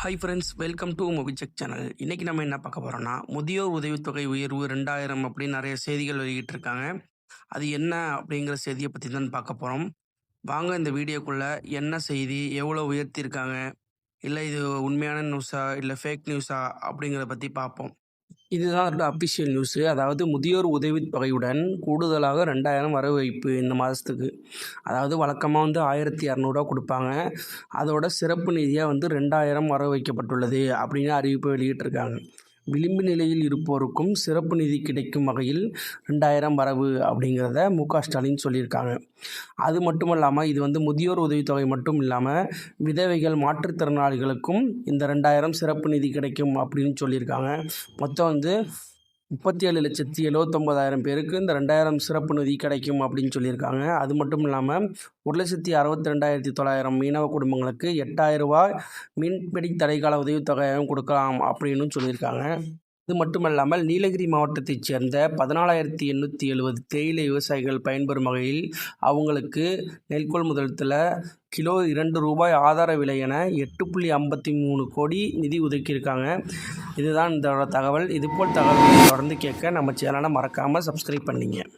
Hi friends, welcome to Mobisec channel. இன்றைக்கி நம்ம என்ன பார்க்க போகிறோம்னா, முதியோர் உதவித்தொகை உயர்வு 2000 அப்படின்னு நிறைய செய்திகள் வெளியிட்டிருக்காங்க. அது என்ன அப்படிங்கிற செய்தியை பற்றி தான் பார்க்க போகிறோம். வாங்க இந்த வீடியோக்குள்ளே என்ன செய்தி, எவ்வளோ உயர்த்தியிருக்காங்க, இல்லை இது உண்மையான நியூஸா இல்லை ஃபேக் நியூஸா அப்படிங்கிறத பற்றி பார்ப்போம். இதுதான் அதோட அஃபிஷியல் நியூஸு. அதாவது முதியோர் உதவித்தொகையுடன் கூடுதலாக 2000 வரவு வைப்பு இந்த மாதத்துக்கு. அதாவது வழக்கமாக 1200 கொடுப்பாங்க. அதோட சிறப்பு நிதியாக 2000 வரவு வைக்கப்பட்டுள்ளது அப்படின்னு அறிவிப்பு வெளியிட்டிருக்காங்க. விளிம்பு நிலையில் இருப்போருக்கும் சிறப்பு நிதி கிடைக்கும் வகையில் 2000 வரவு அப்படிங்கிறத மு.க.ஸ்டாலின் சொல்லியிருக்காங்க. அது மட்டும் இல்லாமல் இது முதியோர் உதவித்தொகை மட்டும் இல்லாமல் விதவைகள், மாற்றுத்திறனாளிகளுக்கும் இந்த 2000 சிறப்பு நிதி கிடைக்கும் அப்படின்னு சொல்லியிருக்காங்க. மொத்தம் 37,79,000 பேருக்கு இந்த 2000 சிறப்பு நிதி கிடைக்கும் அப்படின்னு சொல்லியிருக்காங்க. அது மட்டும் இல்லாமல் 1,62,900 மீனவ குடும்பங்களுக்கு 8,000 ரூபாய் மீன்பிடி தடைக்கால உதவித்தொகையும் கொடுக்கலாம் அப்படின்னு சொல்லியிருக்காங்க. இது மட்டுமல்லாமல் நீலகிரி மாவட்டத்தைச் சேர்ந்த 14,870 தேயிலை விவசாயிகள் பயன்பெறும் வகையில் அவங்களுக்கு நெல் கொள்முதலத்தில் கிலோ 2 ரூபாய் ஆதார விலை என 8.53 கோடி நிதி ஒதுக்கியிருக்காங்க. இதுதான் இதோட தகவல். இதுபோல் தகவல்களை தொடர்ந்து கேட்க நம்ம சேனலை மறக்காமல் சப்ஸ்கிரைப் பண்ணிங்க.